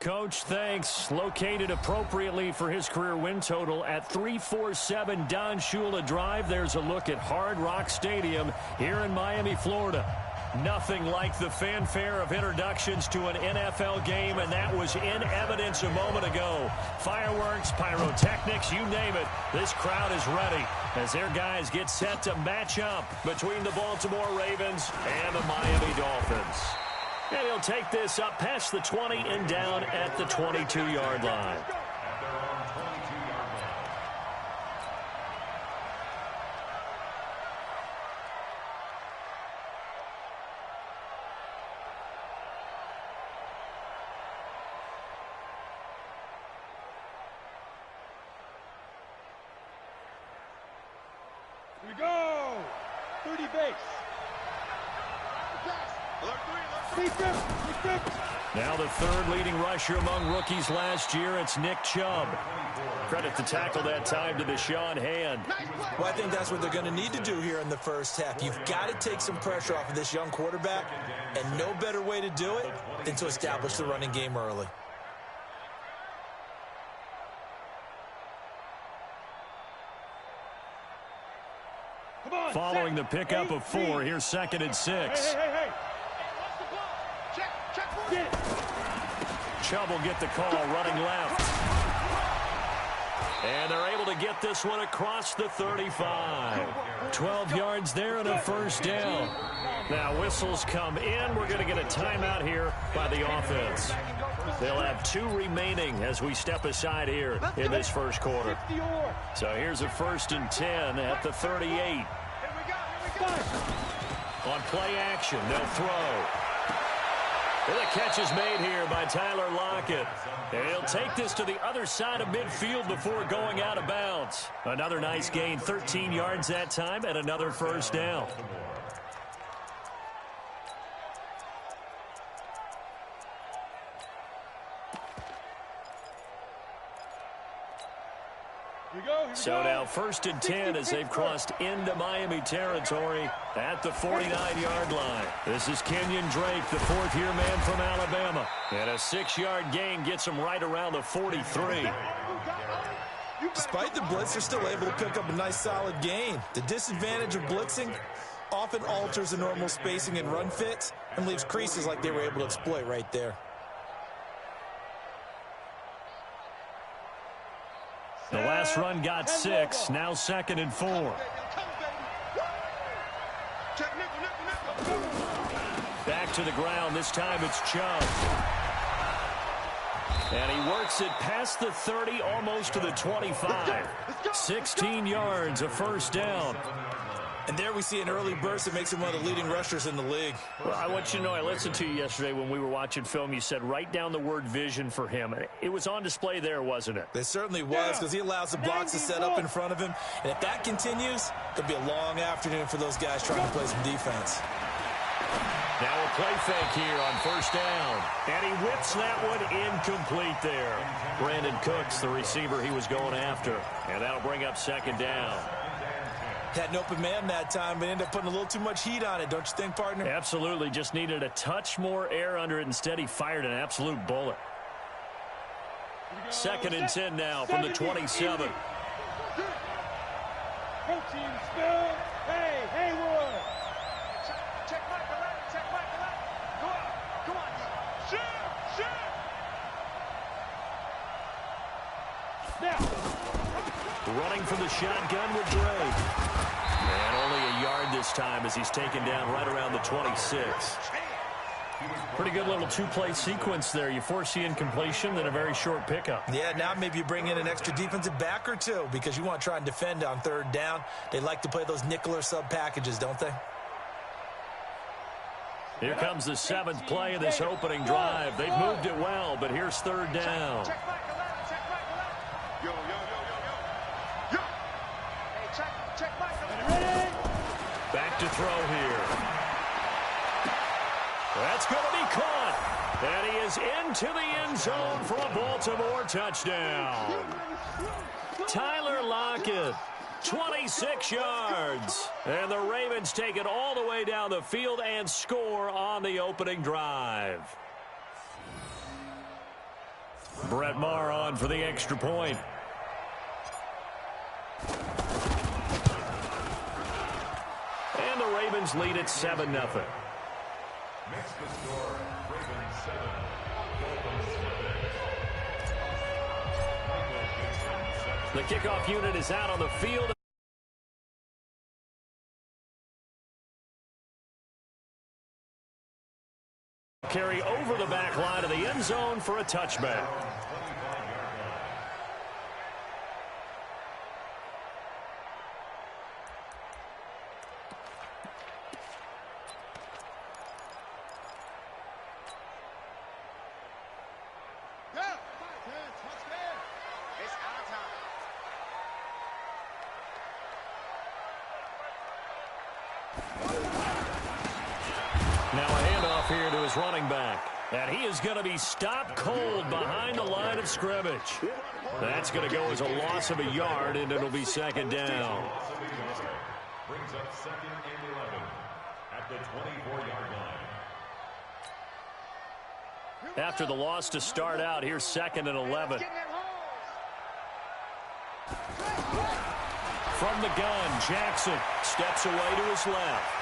Coach, thanks. Located appropriately for his career win total at 347 Don Shula Drive. There's a look at Hard Rock Stadium here in Miami, Florida. Nothing like the fanfare of introductions to an NFL game, and that was in evidence a moment ago. Fireworks, pyrotechnics, you name it. This crowd is ready as their guys get set to match up between the Baltimore Ravens and the Miami Dolphins. And he'll take this up past the 20 and down at the 22-yard line. Here we go. 30 base. Now the third leading rusher among rookies last year, it's Nick Chubb. Credit the tackle that time to the Deshaun Hand. Well, I think that's what they're going to need to do here in the first half. You've got to take some pressure off of this young quarterback, and no better way to do it than to establish the running game early. Following the pickup of 4, here's 2nd and 6. Hey. Chubb will get the call running left. And they're able to get this one across the 35. 12 yards there and a first down. Now whistles come in. We're going to get a timeout here by the offense. They'll have 2 remaining as we step aside here in this first quarter. So here's a 1st and 10 at the 38. On play action, they'll throw. And the catch is made here by Tyler Lockett. And he'll take this to the other side of midfield before going out of bounds. Another nice gain, 13 yards that time, and another first down. So now 1st and 10 as they've crossed into Miami territory at the 49-yard line. This is Kenyon Drake, the 4th-year man from Alabama. And a 6-yard gain gets him right around the 43. Despite the blitz, they're still able to pick up a nice solid gain. The disadvantage of blitzing often alters the normal spacing and run fits and leaves creases like they were able to exploit right there. The last run got 6, now 2nd and 4. Back to the ground, this time it's Chubb. And he works it past the 30, almost to the 25. 16 yards, a first down. And there we see an early burst that makes him one of the leading rushers in the league. Well, I want you to know, I listened to you yesterday when we were watching film. You said write down the word vision for him. It was on display there, wasn't it? It certainly was, because he allows the blocks to set up in front of him. And if that continues, it'll be a long afternoon for those guys trying to play some defense. Now a play fake here on first down. And he whips that one incomplete there. Brandon Cooks, the receiver he was going after. And that'll bring up 2nd down. Had an open man that time, but ended up putting a little too much heat on it, don't you think, partner? Absolutely. Just needed a touch more air under it. Instead, he fired an absolute bullet. 2nd and 10 now from the 27. Protein spill. Hey, Haywood. Check Michael out. Go on. Come on. Shoot. Now. Running from the shotgun with Drake. And only a yard this time as he's taken down right around the 26. Pretty good little 2-play sequence there. You force the incompletion, then a very short pickup. Yeah, now maybe you bring in an extra defensive back or 2 because you want to try and defend on 3rd down. They like to play those nickel or sub packages, don't they? Here comes the 7th play of this opening drive. They've moved it well, but here's 3rd down. Check Michael out. Yo. Hey, check Michael out. Back to throw here. That's going to be caught. And he is into the end zone for a Baltimore touchdown. Tyler Lockett, 26 yards. And the Ravens take it all the way down the field and score on the opening drive. Brett Maher on for the extra point. And the Ravens lead at 7-0. Makes the score Ravens 7. The kickoff unit is out on the field. Carry over the back line of the end zone for a touchback. Now a handoff here to his running back. And he is going to be stopped cold behind the line of scrimmage. That's going to go as a loss of a yard, and it'll be second down. Brings up 2nd and 11 at the 24-yard line. After the loss to start out, here's 2nd and 11. From the gun, Jackson steps away to his left.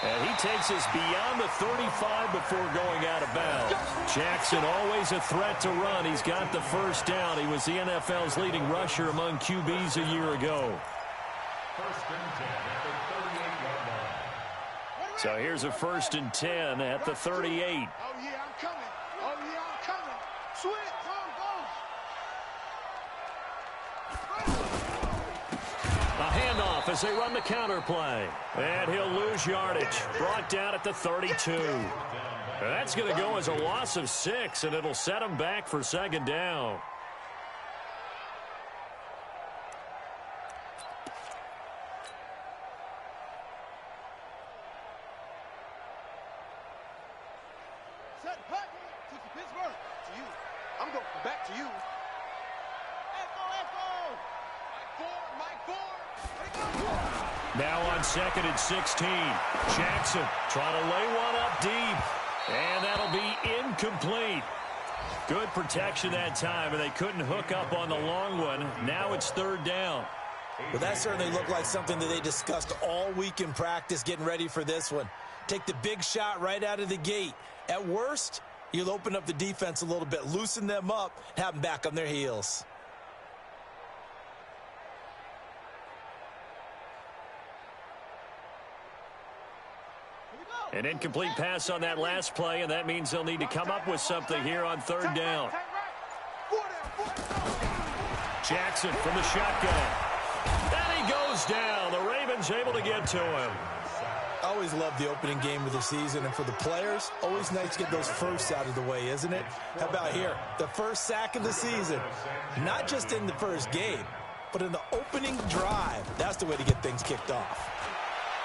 And he takes us beyond the 35 before going out of bounds. Jackson always a threat to run. He's got the first down. He was the NFL's leading rusher among QBs a year ago. 1st and 10 at the 38-yard line. So here's a 1st and 10 at the 38. Oh, yeah, I'm coming. Oh, yeah, I'm coming. Switch. A handoff as they run the counter play. And he'll lose yardage. Brought down at the 32. That's going to go as a loss of 6, and it'll set him back for second down. Set hut to Pittsburgh. To you. I'm going back to you. Now on 2nd and 16. Jackson trying to lay one up deep. And that'll be incomplete. Good protection that time, and they couldn't hook up on the long one. Now it's 3rd down. Well, that certainly looked like something that they discussed all week in practice getting ready for this one. Take the big shot right out of the gate. At worst, you'll open up the defense a little bit, loosen them up, have them back on their heels. An incomplete pass on that last play, and that means they'll need to come up with something here on 3rd down. Jackson from the shotgun. And he goes down. The Ravens able to get to him. I always love the opening game of the season, and for the players, always nice to get those firsts out of the way, isn't it? How about here? The first sack of the season. Not just in the first game, but in the opening drive. That's the way to get things kicked off.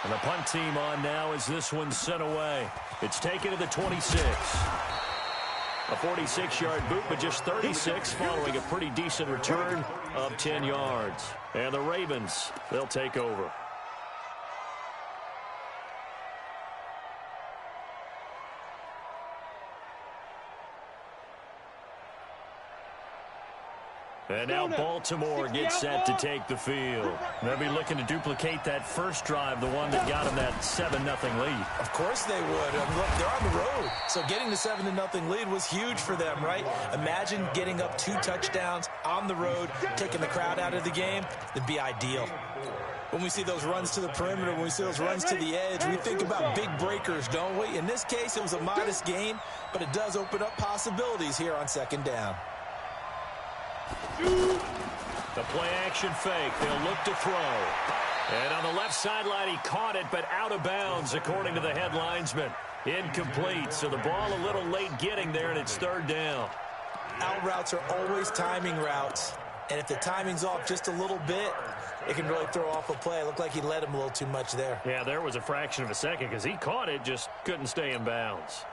And the punt team on now as this one's sent away. It's taken to the 26. A 46-yard boot, but just 36 following a pretty decent return of 10 yards. And the Ravens, they'll take over. And now Baltimore gets set to take the field. They'll be looking to duplicate that first drive, the one that got them that 7-0 lead. Of course they would. Look, they're on the road. So getting the 7-0 lead was huge for them, right? Imagine getting up 2 touchdowns on the road, taking the crowd out of the game. That'd be ideal. When we see those runs to the perimeter, when we see those runs to the edge, we think about big breakers, don't we? In this case, it was a modest gain, but it does open up possibilities here on 2nd down. The play action fake. They'll look to throw. And on the left sideline, he caught it, but out of bounds, according to the head linesman. Incomplete, so the ball a little late getting there, and it's 3rd down. Out routes are always timing routes, and if the timing's off just a little bit, it can really throw off a play. It looked like he led him a little too much there. Yeah, there was a fraction of a second because he caught it, just couldn't stay in bounds.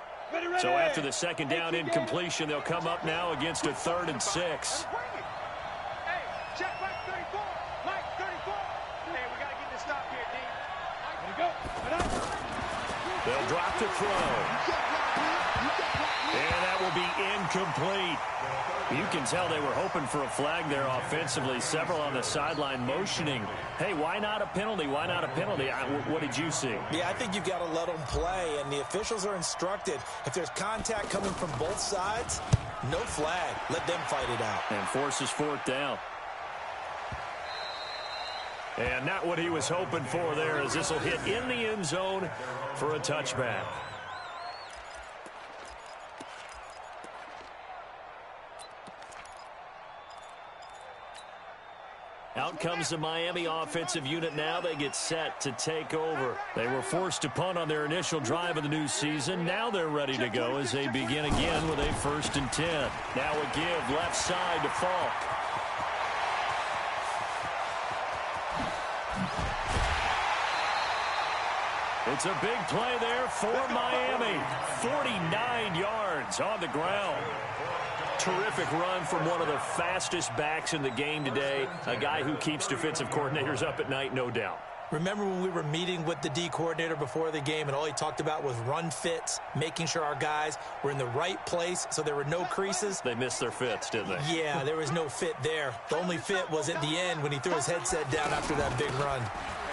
So after the 2nd down incompletion, they'll come up now against a 3rd and 6. Hey, check Mike 34. Mike 34. Hey, we got to get this stop here, D. They'll drop to throw. And that will be incomplete. You can tell they were hoping for a flag there offensively. Several on the sideline motioning. Hey, why not a penalty? Why not a penalty? What did you see? Yeah, I think you've got to let them play, and the officials are instructed. If there's contact coming from both sides, no flag. Let them fight it out. And forces fourth down. And not what he was hoping for there, as this will hit in the end zone for a touchback. Out comes the Miami offensive unit now. They get set to take over. They were forced to punt on their initial drive of the new season. Now they're ready to go as they begin again with a 1st and 10. Now a give left side to Falk. It's a big play there for Miami. 49 yards on the ground. Terrific run from one of the fastest backs in the game today. A guy who keeps defensive coordinators up at night, no doubt. Remember when we were meeting with the D coordinator before the game and all he talked about was run fits, making sure our guys were in the right place so there were no creases? They missed their fits, didn't they? Yeah, there was no fit there. The only fit was at the end when he threw his headset down after that big run.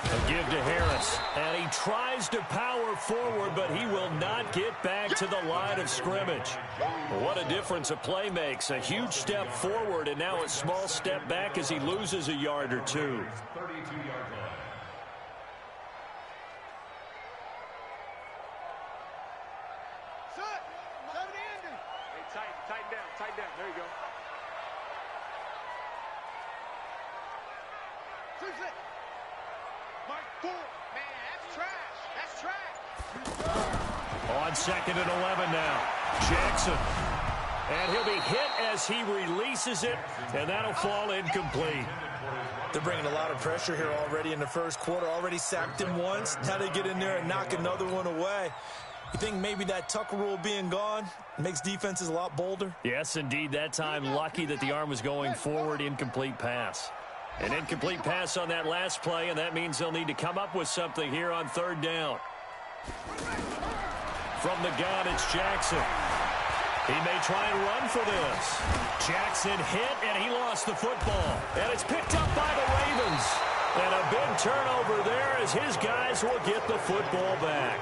A give to Harris, and he tries to power forward, but he will not get back to the line of scrimmage. What a difference a play makes. A huge step forward, and now a small step back as he loses a yard or two. 32 yards line. Set. 70 Andy. Hey, tighten down, tighten down. There you go. 2-6. Mike 4. Man, that's trash. That's trash. On 2nd and 11 now. Jackson. And he'll be hit as he releases it, and that'll fall incomplete. They're bringing a lot of pressure here already in the first quarter. Already sacked him once. Now they get in there and knock another one away. You think maybe that Tucker rule being gone makes defenses a lot bolder? Yes, indeed. That time, lucky that the arm was going forward. Incomplete pass. An incomplete pass on that last play, and that means they'll need to come up with something here on 3rd down. From the gun, it's Jackson. He may try and run for this. Jackson hit, and he lost the football. And it's picked up by the Ravens. And a big turnover there as his guys will get the football back.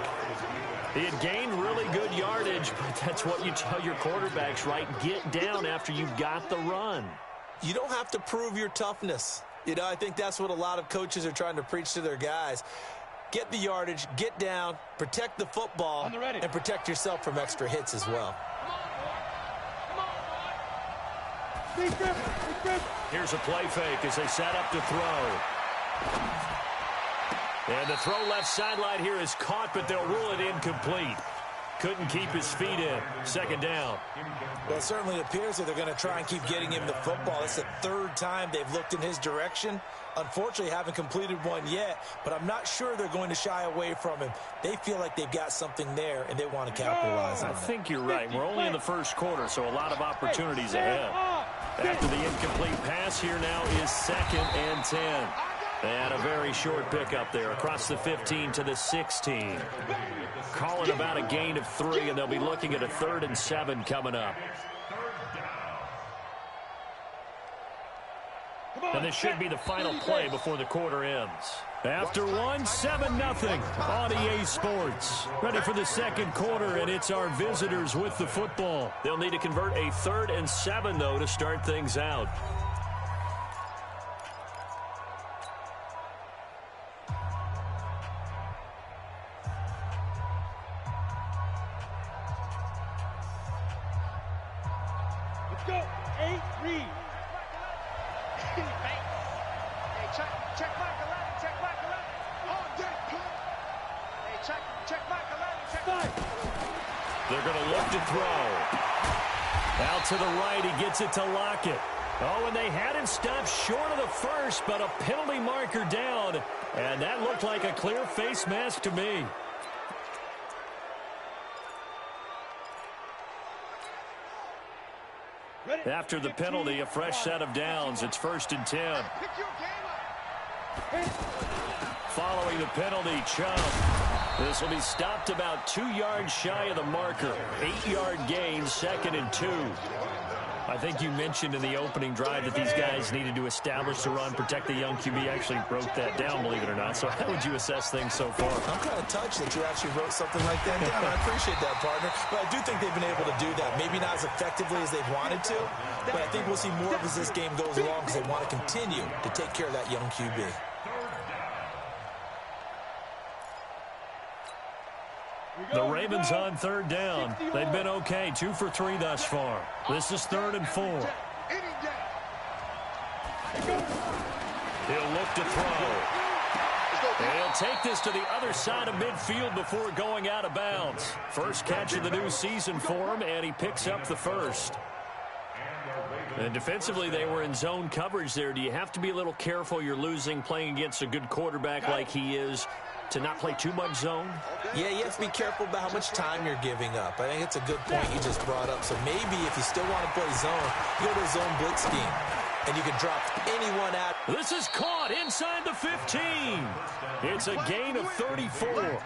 He had gained really good yardage, but that's what you tell your quarterbacks, right? Get down after you've got the run. You don't have to prove your toughness. You know, I think that's what a lot of coaches are trying to preach to their guys. Get the yardage, get down, protect the football, and protect yourself from extra hits as well. Here's a play fake as they set up to throw. And the throw left sideline here is caught, but they'll rule it incomplete. Couldn't keep his feet in. 2nd down. Well, it certainly appears that they're going to try and keep getting him the football. It's the 3rd time they've looked in his direction. Unfortunately, haven't completed one yet, but I'm not sure they're going to shy away from him. They feel like they've got something there, and they want to capitalize on it. I think you're right. We're only in the first quarter, so a lot of opportunities ahead. After the incomplete pass, here now is 2nd and 10. And a very short pickup there across the 15 to the 16. Calling about a gain of 3, and they'll be looking at a 3rd and 7 coming up. And this should be the final play before the quarter ends. After one, 7-0 on EA Sports. Ready for the 2nd quarter, and it's our visitors with the football. They'll need to convert a 3rd and 7, though, to start things out. Let's go. 8, read. Check Mike 11. Check Mike 11. On deck, play. Hey, check Mike 11. Check 5. They're going to look to throw. Out to the right, he gets it to Lockett. Oh, and they had him stopped short of the first, but a penalty marker down. And that looked like a clear face mask to me. After the penalty, a fresh set of downs. It's 1st and 10. following the penalty. Chubb. This will be stopped about 2 yards shy of the marker. 8-yard gain, 2nd and 2. I think you mentioned in the opening drive that these guys needed to establish the run, protect the young QB. Actually wrote that down, believe it or not. So how would you assess things so far? I'm kind of touched that you actually wrote something like that down. I appreciate that, partner. But I do think they've been able to do that. Maybe not as effectively as they've wanted to, but I think we'll see more of as this game goes along because they want to continue to take care of that young QB. The Ravens on 3rd down. They've been okay, 2 for 3 thus far. This is 3rd and 4. He'll look to throw. And he'll take this to the other side of midfield before going out of bounds. First catch of the new season for him, and he picks up the first. And defensively, they were in zone coverage there. Do you have to be a little careful? You're losing, playing against a good quarterback like he is, to not play too much zone? Yeah, you have to be careful about how much time you're giving up. I think it's a good point you just brought up. So maybe if you still want to play zone, you go to a zone blitz scheme, and you can drop anyone out. This is caught inside the 15. It's a gain of 34.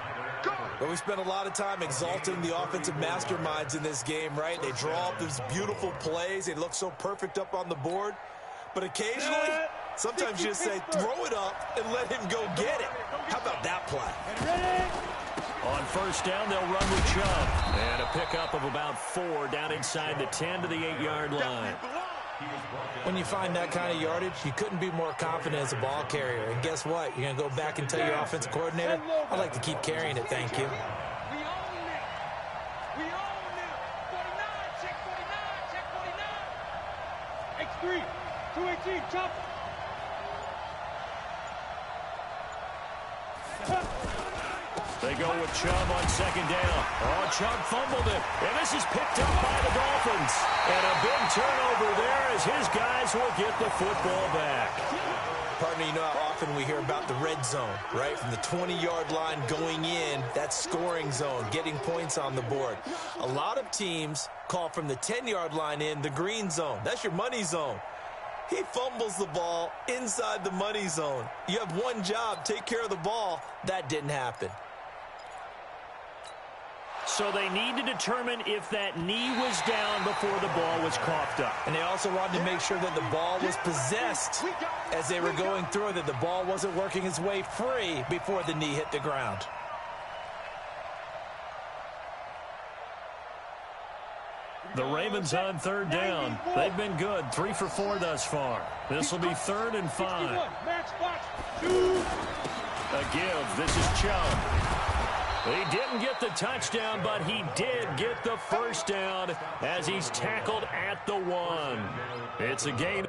But we spent a lot of time exalting the offensive masterminds in this game, right? They draw up these beautiful plays. They look so perfect up on the board. But occasionally, sometimes you just say, throw it up and let him go get it. How about that play? On 1st down, they'll run with Chubb. And a pickup of about 4 down inside the 10 to the 8-yard line. When you find that kind of yardage, you couldn't be more confident as a ball carrier. And guess what? You're going to go back and tell your offensive coordinator, I'd like to keep carrying it, thank you. We own it. We own it. 49, check 49, check 49. X3, 218, chop. They go with Chubb on 2nd down. Oh, Chubb fumbled it. And this is picked up by the Dolphins. And a big turnover there as his guys will get the football back. Partner, you know how often we hear about the red zone, right? From the 20-yard line going in, that's scoring zone, getting points on the board. A lot of teams call from the 10-yard line in the green zone. That's your money zone. He fumbles the ball inside the money zone. You have one job, take care of the ball. That didn't happen. So they need to determine if that knee was down before the ball was coughed up. And they also wanted to make sure that the ball was possessed as they were going through, that the ball wasn't working its way free before the knee hit the ground. The Ravens on 3rd down. They've been good, 3 for 4 thus far. This will be 3rd and 5. A give. This is Chubb. He didn't get the touchdown, but he did get the first down as he's tackled at the 1. It's a gain.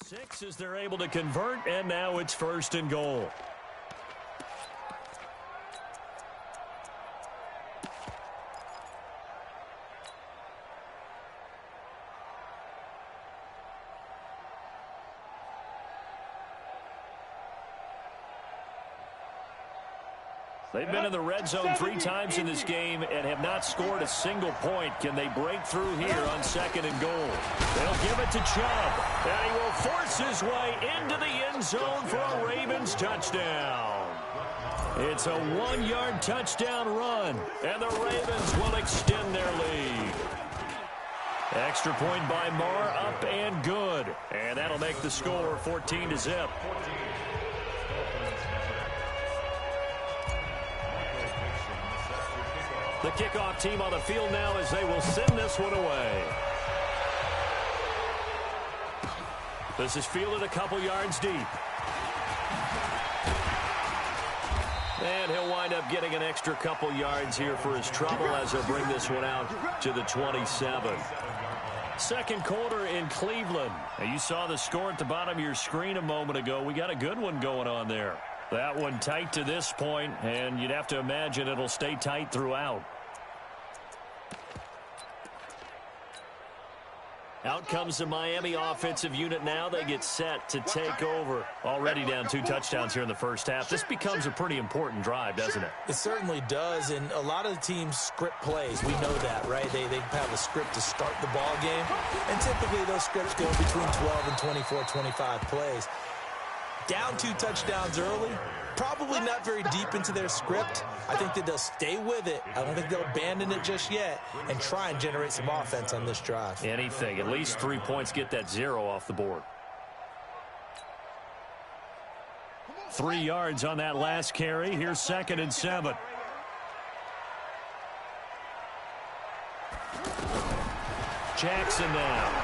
Six as they're able to convert, and now it's 1st and goal. They've been in the red zone 3 times in this game and have not scored a single point. Can they break through here on 2nd and goal? They'll give it to Chubb, and he will force his way into the end zone for a Ravens touchdown. It's a 1-yard touchdown run, and the Ravens will extend their lead. Extra point by Marr, up and good. And that'll make the score 14-0. The kickoff team on the field now as they will send this one away. This is fielded a couple yards deep. And he'll wind up getting an extra couple yards here for his trouble as he'll bring this one out to the 27. Second quarter in Cleveland. Now, you saw the score at the bottom of your screen a moment ago. We got a good one going on there. That one tight to this point, and you'd have to imagine it'll stay tight throughout. Out comes the Miami offensive unit now. They get set to take over. Already down 2 touchdowns here in the first half. This becomes a pretty important drive, doesn't it? It certainly does, and a lot of the teams script plays. We know that, right? They have a script to start the ball game, and typically those scripts go between 12 and 24, 25 plays. Down 2 touchdowns early, probably not very deep into their script. I think that they'll stay with it. I don't think they'll abandon it just yet and try and generate some offense on this drive. Anything. At least 3 points, get that 0 off the board. 3 yards on that last carry. Here's 2nd and 7. Jackson now.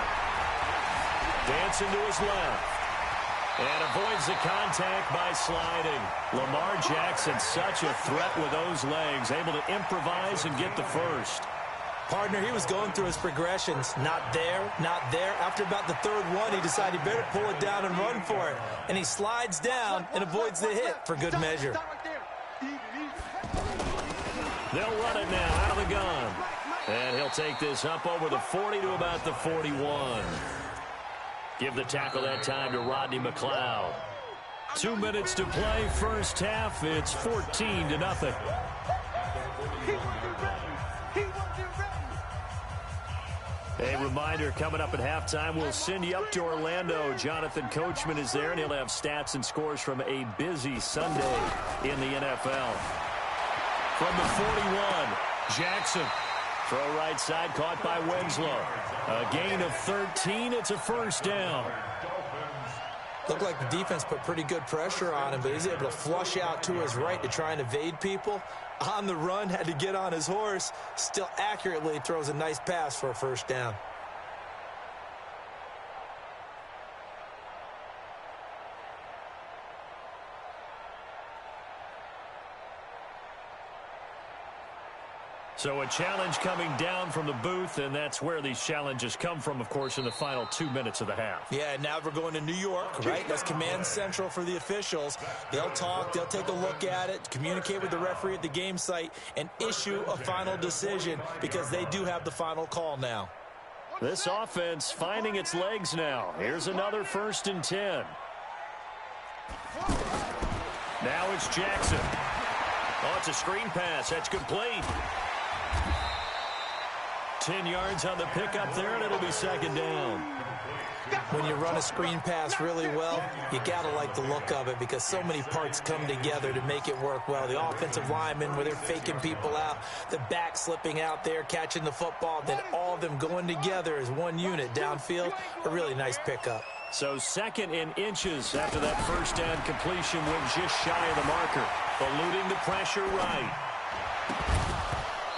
Dancing to his left. And avoids the contact by sliding. Lamar Jackson, such a threat with those legs, able to improvise and get the first. Partner, he was going through his progressions. Not there, not there. After about the 3rd one, he decided he better pull it down and run for it. And he slides down and avoids the hit for good measure. They'll run it now out of the gun. And he'll take this up over the 40 to about the 41. Give the tackle that time to Rodney McLeod. 2 minutes to play first half. It's 14-0. A reminder, coming up at halftime, we'll send you up to Orlando. Jonathan Coachman is there, and he'll have stats and scores from a busy Sunday in the NFL. From the 41, Jackson. Throw right side, caught by Winslow. A gain of 13. It's a first down. Looked like the defense put pretty good pressure on him, but he's able to flush out to his right to try and evade people. On the run, had to get on his horse. Still accurately throws a nice pass for a first down. So a challenge coming down from the booth, and that's where these challenges come from, of course, in the final 2 minutes of the half. Yeah, now we're going to New York, right? That's command central for the officials. They'll talk, they'll take a look at it, communicate with the referee at the game site, and issue a final decision because they do have the final call now. This offense finding its legs now. Here's another 1st and 10. Now it's Jackson. Oh, it's a screen pass. That's complete. 10 yards on the pickup there, and it'll be 2nd down. When you run a screen pass really well, you got to like the look of it because so many parts come together to make it work well. The offensive linemen, where they're faking people out, the back slipping out there, catching the football, then all of them going together as one unit downfield. A really nice pickup. So 2nd and inches after that first down completion went just shy of the marker. Eluding the pressure right.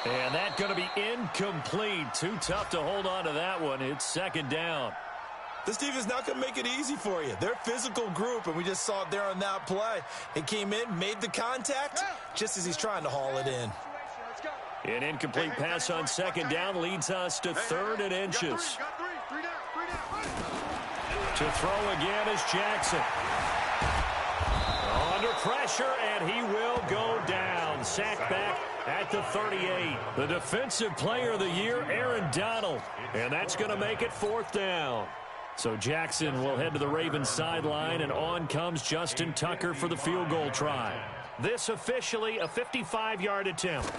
And that's going to be incomplete. Too tough to hold on to that one. It's 2nd down. This defense not going to make it easy for you. They're a physical group, and we just saw it there on that play. They came in, made the contact, just as he's trying to haul it in. An incomplete pass on 2nd down leads us to 3rd and inches. To throw again is Jackson. Under pressure, and he will go down. Sacked back at the 38. The defensive player of the year, Aaron Donald. And that's going to make it 4th down. So Jackson will head to the Ravens sideline, and on comes Justin Tucker for the field goal try. This officially a 55-yard attempt.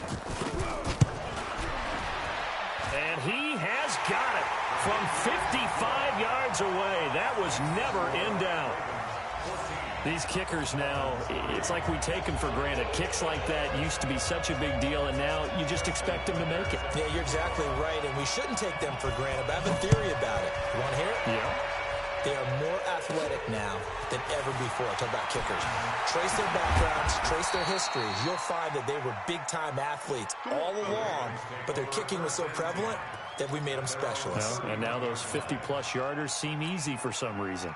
And he has got it from 55 yards away. That was never in doubt. These kickers now, it's like we take them for granted. Kicks like that used to be such a big deal, and now you just expect them to make it. Yeah, you're exactly right, and we shouldn't take them for granted, but I have a theory about it. You want to hear it? Yeah. They are more athletic now than ever before. I talk about kickers. Trace their backgrounds, trace their histories. You'll find that they were big-time athletes all along, but their kicking was so prevalent that we made them specialists. Well, and now those 50-plus yarders seem easy for some reason.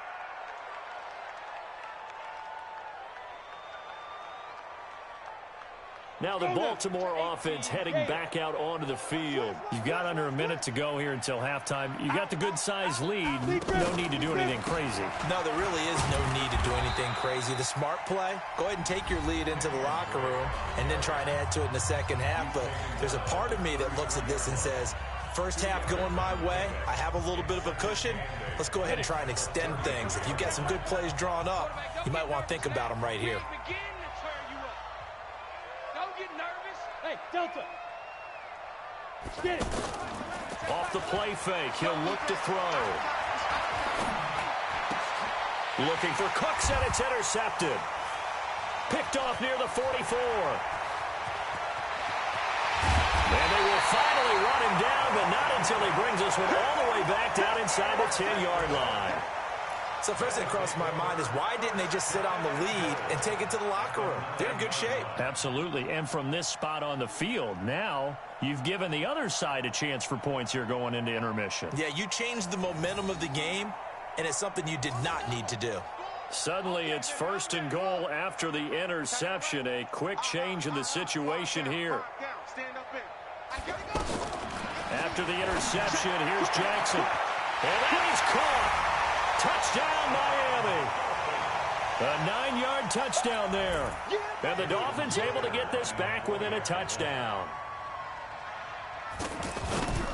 Now the Baltimore offense heading back out onto the field. You've got under a minute to go here until halftime. You got the good-sized lead. No need to do anything crazy. No, there really is no need to do anything crazy. The smart play, go ahead and take your lead into the locker room and then try and add to it in the second half. But there's a part of me that looks at this and says, first half going my way, I have a little bit of a cushion. Let's go ahead and try and extend things. If you've got some good plays drawn up, you might want to think about them right here. Hey, Delta. Get it. Off the play fake, he'll look to throw. Looking for Cooks, and it's intercepted. Picked off near the 44. And they will finally run him down, but not until he brings us one all the way back down inside the 10-yard line. So first thing that crossed my mind is why didn't they just sit on the lead and take it to the locker room? They're in good shape. Absolutely, and from this spot on the field, now you've given the other side a chance for points here going into intermission. Yeah, you changed the momentum of the game, and it's something you did not need to do. Suddenly, it's 1st and goal after the interception. A quick change in the situation here. After the interception, here's Jackson. And that is caught. Touchdown, Miami. A 9-yard touchdown there. And the Dolphins able to get this back within a touchdown.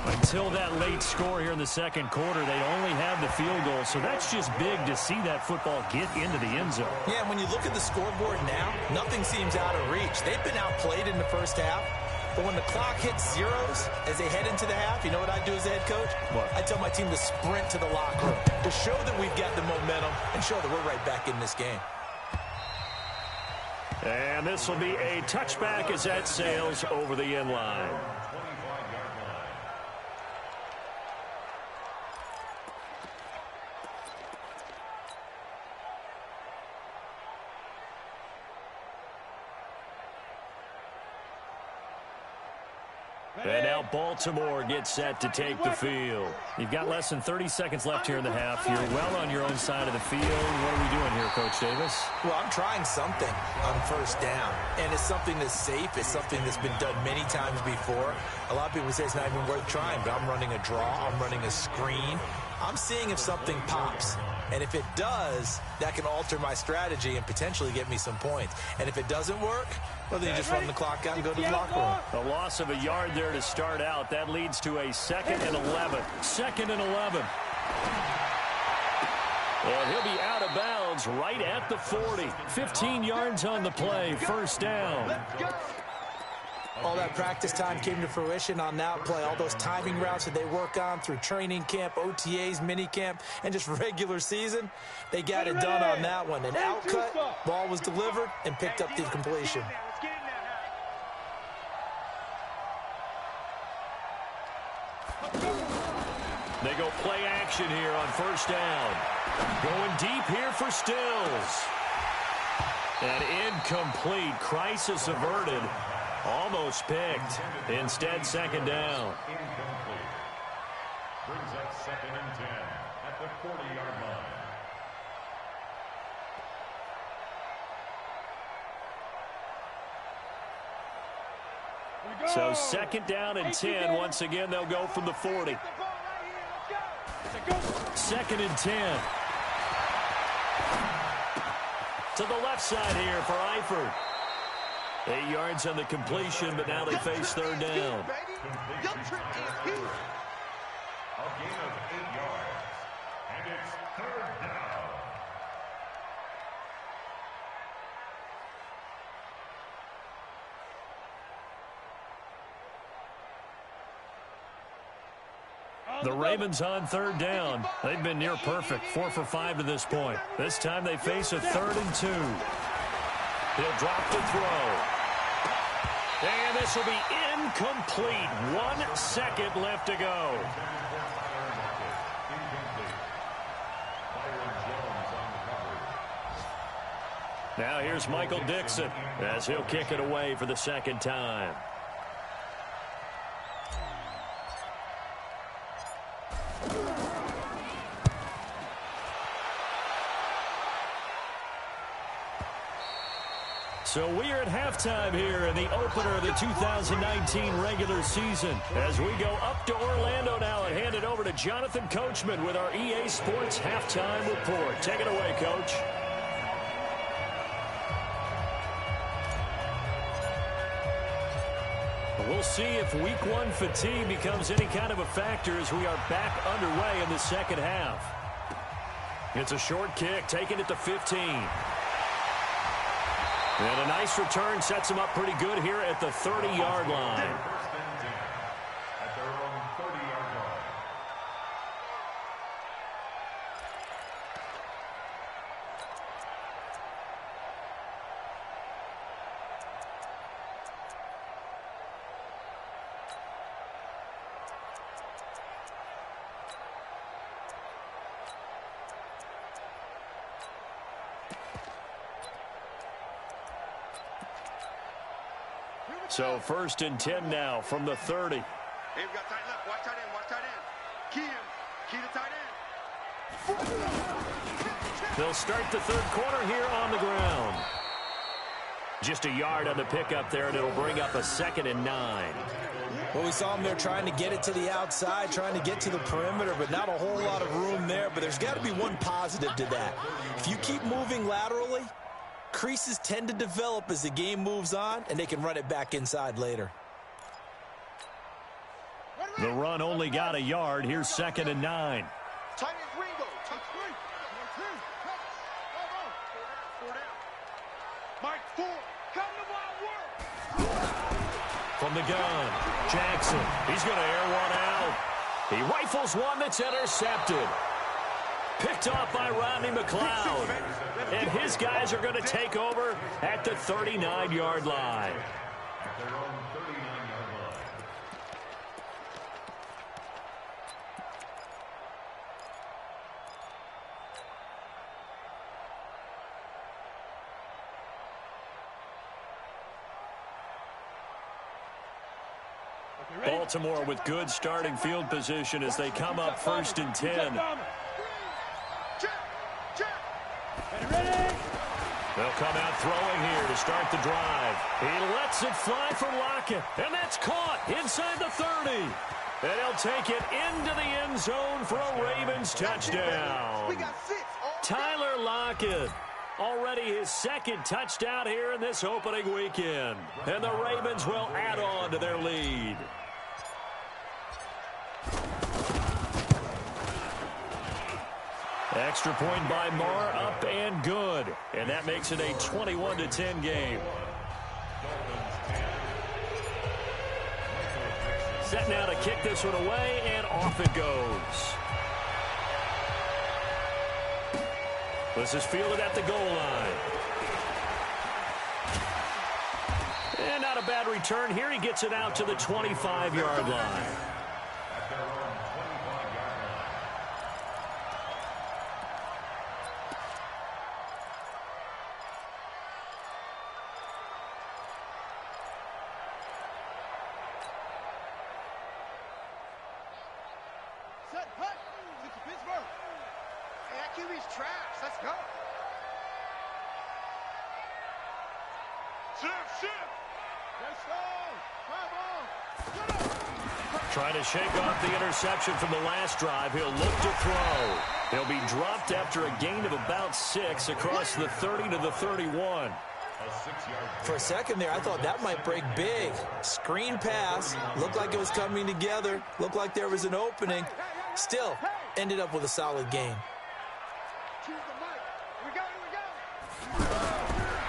Until that late score here in the second quarter, they only have the field goal, so that's just big to see that football get into the end zone. Yeah, when you look at the scoreboard now, nothing seems out of reach. They've been outplayed in the first half, but when the clock hits zeros as they head into the half, you know what I do as a head coach? What? I tell my team to sprint to the locker room to show that we've got the momentum and show that we're right back in this game. And this will be a touchback as that sails over the end line. And now Baltimore gets set to take the field. You've got less than 30 seconds left here in the half. You're well on your own side of the field. What are we doing here, Coach Davis? Well, I'm trying something on first down, and it's something that's safe. It's something that's been done many times before. A lot of people say it's not even worth trying, but I'm running a draw. I'm running a screen. I'm seeing if something pops. And if it does, that can alter my strategy and potentially get me some points. And if it doesn't work, well, then you just run the clock out and go to the locker room. A loss of a yard there to start out. That leads to a 2nd and 11. 2nd and 11. Well, he'll be out of bounds right at the 40. 15 yards on the play. First down. All that practice time came to fruition on that play. All those timing routes that they work on through training camp, OTAs, minicamp, and just regular season, they got it done on that one. An outcut, ball was delivered, and picked up the completion. They go play action here on first down. Going deep here for Stills. And incomplete. Crisis averted. Almost picked. Instead, second down. Incomplete. Brings up 2nd and 10 at the 40-yard line. So 2nd down and 10. Once again, they'll go from the 40. 2nd and 10. To the left side here for Eifert. 8 yards on the completion, but now they face third down. Completion time. A gain of 8 yards. And it's 3rd down. The Ravens on third down. They've been near perfect, 4 for 5 to this point. This time they face a 3rd and 2. He'll drop to throw. And this will be incomplete. 1 second left to go. Now here's Michael Dixon as he'll kick it away for the second time. So we are at halftime here in the opener of the 2019 regular season. As we go up to Orlando now and hand it over to Jonathan Coachman with our EA Sports halftime report. Take it away, Coach. We'll see if week 1 fatigue becomes any kind of a factor as we are back underway in the second half. It's a short kick, taking it to 15. And a nice return sets him up pretty good here at the 30-yard line. At their own 30-yard line. So 1st and 10 now from the 30. Hey, we got tight left. Watch tight end. Watch tight end. Key him. Key the tight end. They'll start the 3rd quarter here on the ground. Just a yard on the pickup there, and it'll bring up a 2nd and 9. Well, we saw him there trying to get it to the outside, trying to get to the perimeter, but not a whole lot of room there. But there's got to be one positive to that. If you keep moving laterally, creases tend to develop as the game moves on, and they can run it back inside later. The run only got a yard. Here's 2nd and 9. Tight end Ringo. Touch 3. Mike 4. Come to wild work. From the gun, Jackson. He's going to air one out. He rifles one that's intercepted. Picked off by Rodney McLeod. And his guys are going to take over at the 39-yard line. At their own 39-yard line. Baltimore with good starting field position as they come up 1st and 10. They'll come out throwing here to start the drive. He lets it fly for Lockett, and that's caught inside the 30. And he'll take it into the end zone for a Ravens touchdown. Tyler Lockett, already his 2nd touchdown here in this opening weekend. And the Ravens will add on to their lead. Extra point by Marr, up and good. And that makes it a 21-10 game. Set now to kick this one away, and off it goes. This is fielded at the goal line. And not a bad return here. He gets it out to the 25-yard line. Set hut. Look at Pittsburgh. Hey, that QB's trash. Let's go. Shift. Let's go. Trying to shake off the interception from the last drive. He'll look to throw. He'll be dropped after a gain of about 6 across the 30 to the 31. For a second there, I thought that might break big. Screen pass. Looked like it was coming together. Looked like there was an opening. Still, ended up with a solid game.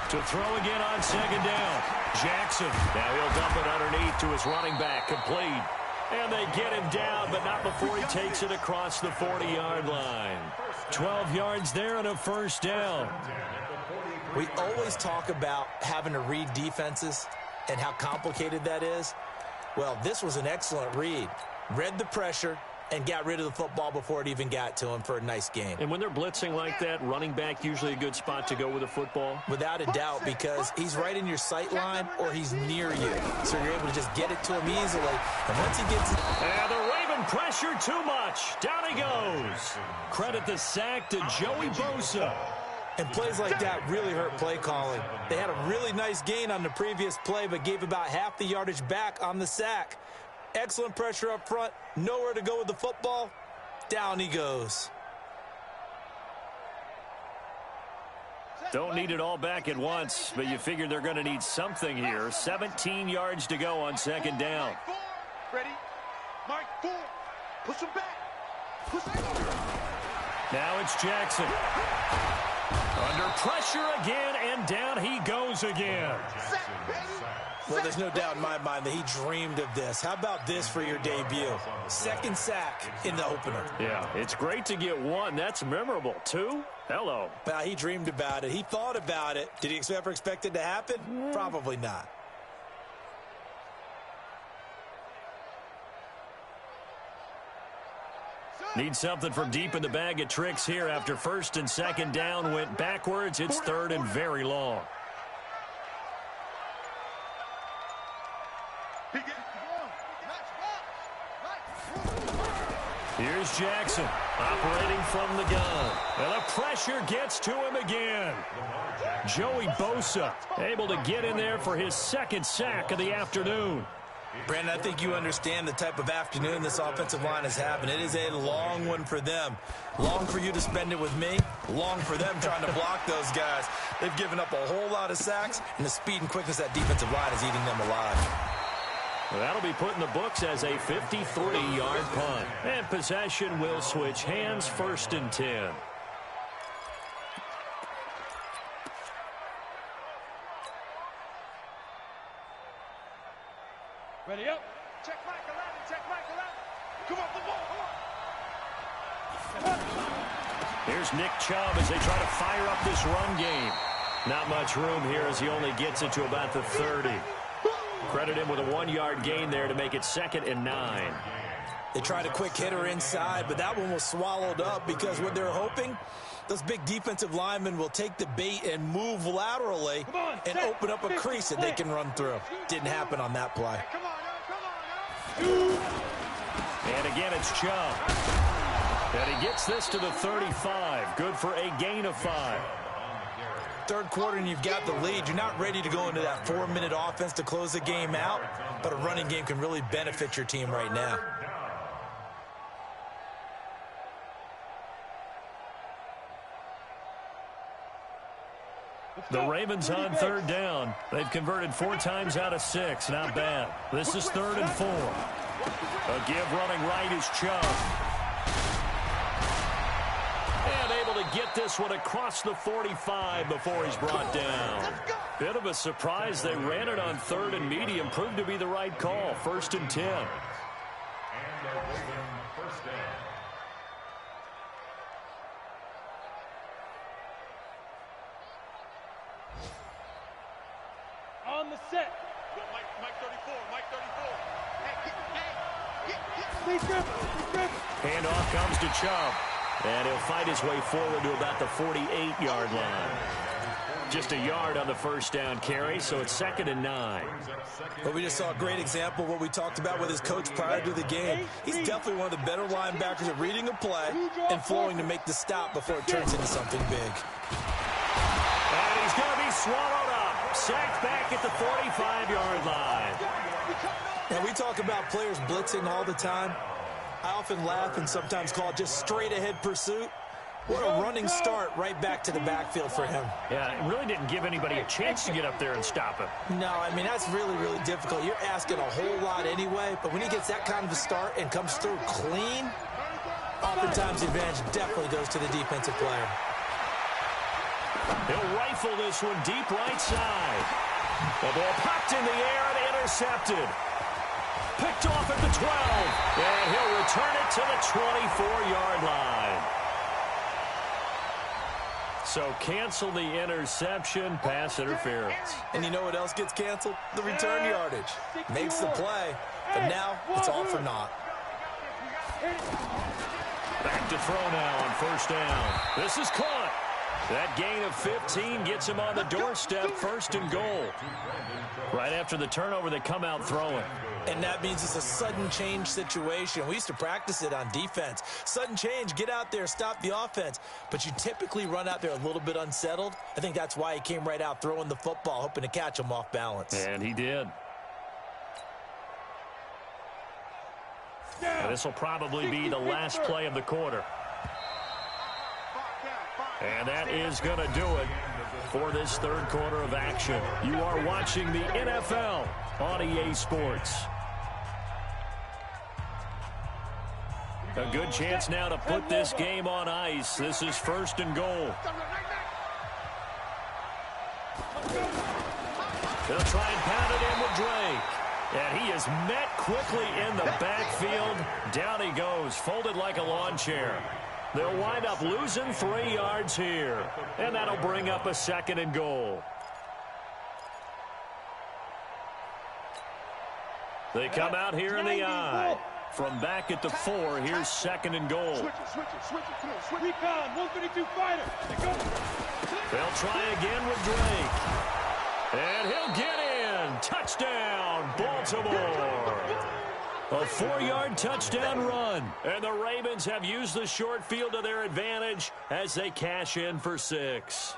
To throw again on 2nd down. Jackson. Now he'll dump it underneath to his running back. Complete. And they get him down, but not before he takes it across the 40-yard line. 12 yards there and a first down. We always talk about having to read defenses and how complicated that is. Well, this was an excellent read. Read the pressure and got rid of the football before it even got to him for a nice gain. And when they're blitzing like that, running back usually a good spot to go with the football? Without a doubt, because he's right in your sight line or he's near you. So you're able to just get it to him easily. And once he gets it... And the Raven pressure too much. Down he goes. Credit the sack to Joey Bosa. And plays like that really hurt play calling. They had a really nice gain on the previous play, but gave about half the yardage back on the sack. Excellent pressure up front. Nowhere to go with the football. Down he goes. Don't need it all back at once, but you figure they're going to need something here. 17 yards to go on second down. Ready? Mike 4. Push him back. Push him back. Now it's Jackson. Under pressure again, and down he goes again. Well, there's no doubt in my mind that he dreamed of this. How about this for your debut? Second sack in the opener. Yeah, it's great to get one. That's memorable. Two? Hello. Well, he dreamed about it. He thought about it. Did he ever expect it to happen? Probably not. Need something from deep in the bag of tricks here after first and second down went backwards. It's third and very long. Here's Jackson operating from the gun. And the pressure gets to him again. Joey Bosa able to get in there for his second sack of the afternoon. Brandon, I think you understand the type of afternoon this offensive line is having. It is a long one for them. Long for you to spend it with me. Long for them trying to block those guys. They've given up a whole lot of sacks, and the speed and quickness of that defensive line is eating them alive. Well, that'll be put in the books as a 53-yard punt. And possession will switch hands, first and 10. Ready up. Check Mike 11. Check Mike 11. Come off the ball. Come on. Here's Nick Chubb as they try to fire up this run game. Not much room here as he only gets it to about the 30. Credit him with a 1-yard gain there to make it 2nd and 9. They tried a quick hitter inside, but that one was swallowed up because what they're hoping, those big defensive linemen will take the bait and move laterally and open up a crease that they can run through. Didn't happen on that play. Come on, now. And again, it's Chubb. And he gets this to the 35. Good for a gain of 5. Third quarter and you've got the lead. You're not ready to go into that 4-minute offense to close the game out, but a running game can really benefit your team right now. The Ravens on third down. They've converted 4 times out of 6. Not bad. This is 3rd and 4. A give running right is Chubb. And able to get this one across the 45 before he's brought down. Bit of a surprise. They ran it on 3rd and medium. Proved to be the right call. 1st and 10. And the Raven first down. On the set. Mike 34. Mike 34. Stay driven. Handoff comes to Chubb. And he'll fight his way forward to about the 48-yard line. Just a yard on the first down carry, so it's 2nd and 9. But we just saw a great example of what we talked about with his coach prior to the game. He's definitely one of the better linebackers at reading a play and flowing to make the stop before it turns into something big. And he's going to be swallowed up. Sacked back at the 45-yard line. And we talk about players blitzing all the time. I often laugh and sometimes call it just straight-ahead pursuit. What a running start right back to the backfield for him. Yeah, it really didn't give anybody a chance to get up there and stop him. No, I mean, that's really, really difficult. You're asking a whole lot anyway, but when he gets that kind of a start and comes through clean, oftentimes the advantage definitely goes to the defensive player. He'll rifle this one deep right side. The ball popped in the air and intercepted. picked off at the 12. And he'll return it to the 24-yard line. So cancel the interception, pass interference. And you know what else gets canceled? The return yardage. Makes the play, but now it's all for naught. Back to throw now on first down. This is caught. That gain of 15 gets him on the doorstep, first and goal. Right after the turnover, they come out throwing. And that means it's a sudden change situation. We used to practice it on defense. Sudden change, get out there, stop the offense. But you typically run out there a little bit unsettled. I think that's why he came right out throwing the football, hoping to catch him off balance. And he did. This will probably be the last play of the quarter. And that is going to do it for this third quarter of action. You are watching the NFL on EA Sports. A good chance now to put this game on ice. This is first and goal. They'll try and pound it in with Drake. And he is met quickly in the backfield. Down he goes, folded like a lawn chair. They'll wind up losing 3 yards here. And that'll bring up a second and goal. They come out here in the eye. From back at the 4, here's second and goal. Switch it. Recon, 132 fighter. They'll try again with Drake. And he'll get in. Touchdown, Baltimore. A 4-yard touchdown run. And the Ravens have used the short field to their advantage as they cash in for 6.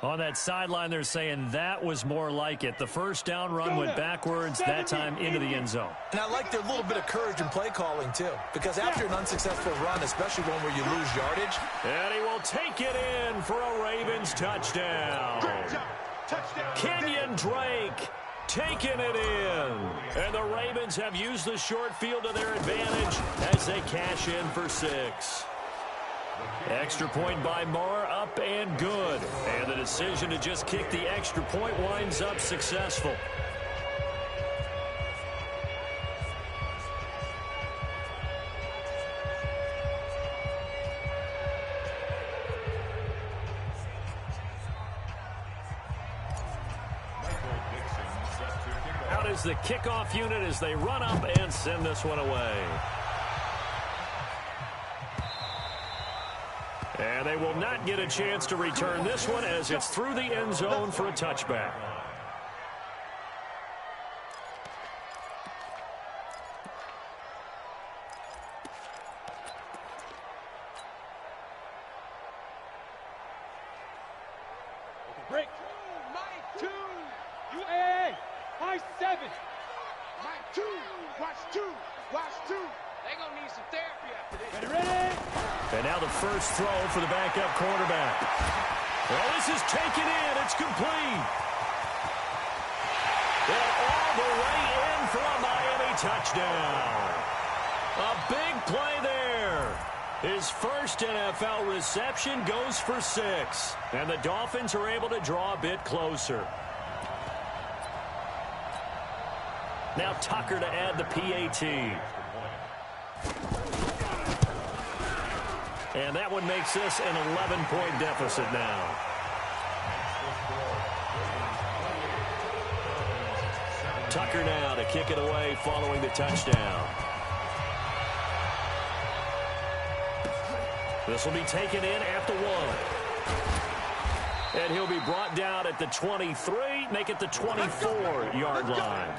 On that sideline, they're saying that was more like it. The first down run went backwards, that time into the end zone. And I like their little bit of courage in play calling, too. Because after an unsuccessful run, especially one where you lose yardage. And he will take it in for a Ravens touchdown. Kenyon Drake taking it in. And the Ravens have used the short field to their advantage as they cash in for 6. Extra point by Marr, up and good. And the decision to just kick the extra point winds up successful. Out is the kickoff unit as they run up and send this one away. And they will not get a chance to return this one as it's through the end zone for a touchback. Break. Mike 2. UAA. High 7. Mike 2. Watch 2. Watch 2. They gonna need some therapy after this. Ready? And now the first throw for the backup quarterback. Well, this is taken in. It's complete. And all the way in for a Miami touchdown. A big play there. His first NFL reception goes for 6. And the Dolphins are able to draw a bit closer. Now Tucker to add the PAT. And that one makes this an 11-point deficit now. Tucker now to kick it away following the touchdown. This will be taken in after 1. And he'll be brought down at the 23, make it the 24-yard line.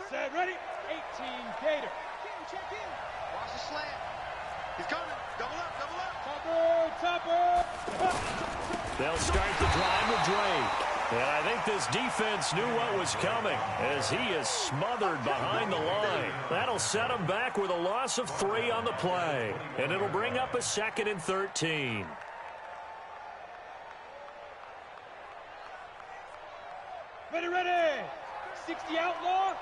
Set, ready? 18, Gator. Check in. Watch the slant. He's coming. Double up, double up. Topper. They'll start the drive with Drake. And I think this defense knew what was coming as he is smothered behind the line. That'll set him back with a loss of 3 on the play. And it'll bring up a 2nd and 13. the outlaw.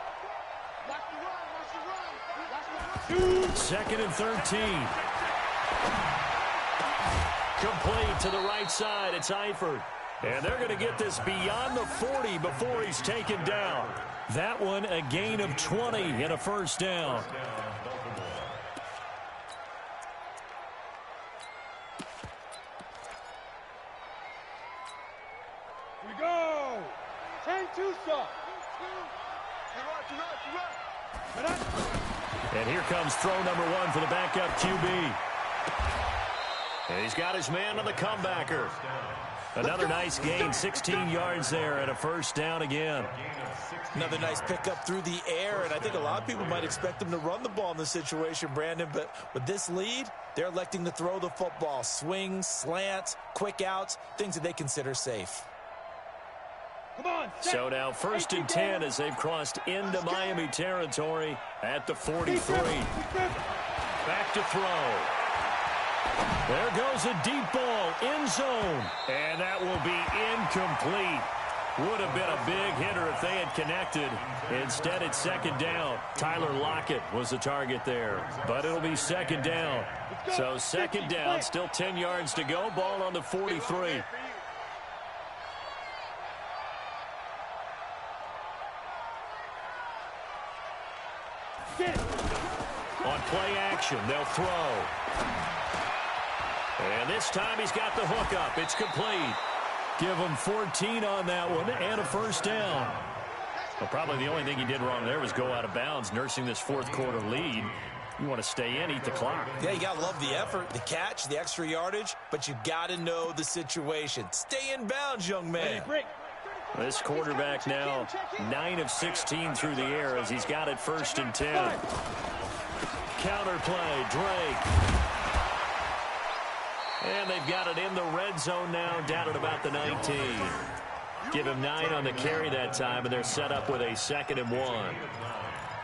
Watch the run, watch the run, watch the run. 2nd and 13. Complete to the right side. It's Eifert. And they're going to get this beyond the 40 before he's taken down. That one a gain of 20 and a first down. Here we go. 10-2 stop. And here comes throw number 1 for the backup QB. And he's got his man on the comebacker. Another nice gain, 16 yards there and a first down again. Another nice pickup through the air, and I think a lot of people might expect him to run the ball in this situation, Brandon, but with this lead, they're electing to throw the football. Swings, slants, quick outs, things that they consider safe. Come on. So now 1st and 10 as they've crossed into Miami territory at the 43. Back to throw. There goes a deep ball, end zone, and that will be incomplete. Would have been a big hitter if they had connected. Instead, it's 2nd down. Tyler Lockett was the target there, but it'll be 2nd down. So 2nd down, still 10 yards to go, ball on the 43. On play action, they'll throw. And this time he's got the hook up. It's complete. Give him 14 on that one and a first down. Well, probably the only thing he did wrong there was go out of bounds, nursing this 4th quarter lead. You want to stay in, eat the clock. Yeah, you got to love the effort, the catch, the extra yardage, but you got to know the situation. Stay in bounds, young man. This quarterback now 9 of 16 through the air as he's got it 1st and 10. Counter play, Drake. And they've got it in the red zone now, down at about the 19. Give him 9 on the carry that time, and they're set up with a 2nd and 1.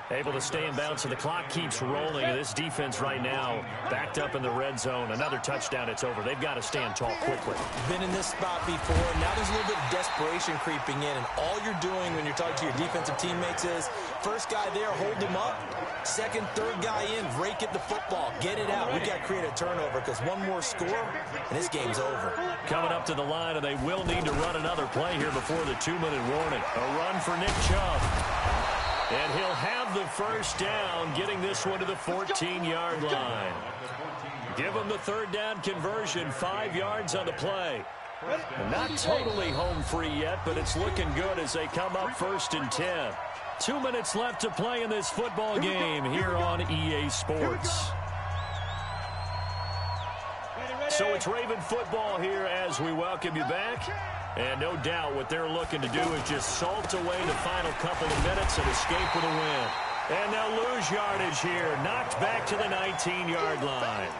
Able to stay in bounds, so the clock keeps rolling. This defense right now backed up in the red zone. Another touchdown, it's over. They've got to stand tall quickly. Been in this spot before. Now there's a little bit of desperation creeping in, and all you're doing when you're talking to your defensive teammates is first guy there, hold him up. Second, third guy in, rake at the football. Get it out. We got to create a turnover because one more score, and this game's over. Coming up to the line, and they will need to run another play here before the 2-minute warning. A run for Nick Chubb. And he'll have the first down, getting this one to the 14-yard line. Give him the 3rd down conversion, 5 yards on the play. Not totally home free yet, but it's looking good as they come up 1st and 10. 2 minutes left to play in this football game here on EA Sports. So it's Raven football here as we welcome you back. And no doubt what they're looking to do is just salt away the final couple of minutes and escape with a win. And they'll lose yardage here. Knocked back to the 19-yard line.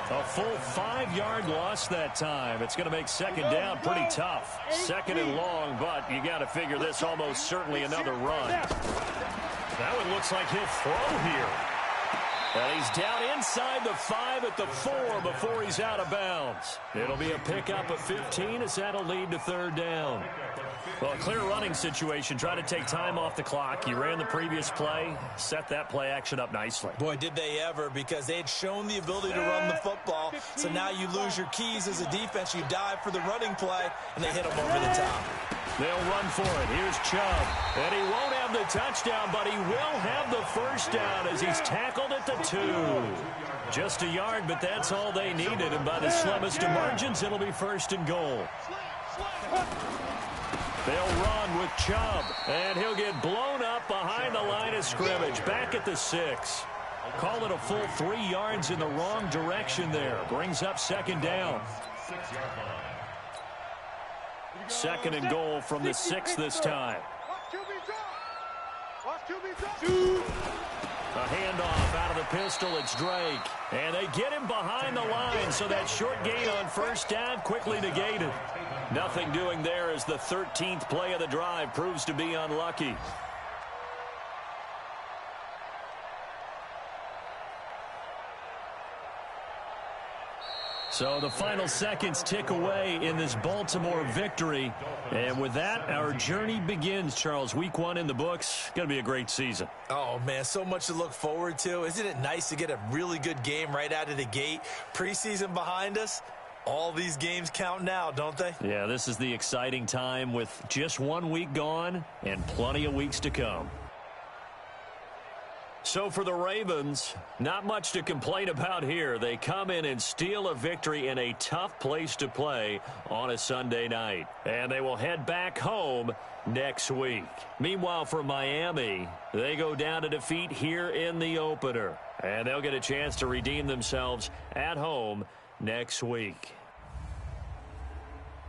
A full 5-yard loss that time. It's going to make 2nd down pretty tough. 2nd and long, but you got to figure this almost certainly another run. That one looks like he'll throw here. And he's down inside the 5 at the 4 before he's out of bounds. It'll be a pickup of 15 as that'll lead to 3rd down. Well, a clear running situation. Try to take time off the clock. You ran the previous play, set that play action up nicely. Boy, did they ever, because they had shown the ability to run the football. So now you lose your keys as a defense. You dive for the running play, and they hit them over the top. They'll run for it. Here's Chubb. And he won't have the touchdown, but he will have the first down as he's tackled at the 2. Just a yard, but that's all they needed. And by the slimmest of margins, it'll be 1st and goal. They'll run with Chubb, and he'll get blown up behind the line of scrimmage. Back at the 6. Call it a full 3 yards in the wrong direction there. Brings up 2nd down. 2nd and goal from the 6 this time. A handoff out of the pistol. It's Drake. And they get him behind the line, so that short gain on 1st down quickly negated. Nothing doing there as the 13th play of the drive proves to be unlucky. So the final seconds tick away in this Baltimore victory. And with that, our journey begins, Charles. Week 1 in the books. Going to be a great season. Oh, man, so much to look forward to. Isn't it nice to get a really good game right out of the gate? Preseason behind us. All these games count now, don't they? Yeah, this is the exciting time with just 1 week gone and plenty of weeks to come. So for the Ravens, not much to complain about here. They come in and steal a victory in a tough place to play on a Sunday night. And they will head back home next week. Meanwhile, for Miami, they go down to defeat here in the opener. And they'll get a chance to redeem themselves at home next week.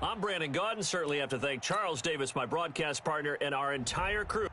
I'm Brandon Gaudin. Certainly have to thank Charles Davis, my broadcast partner, and our entire crew.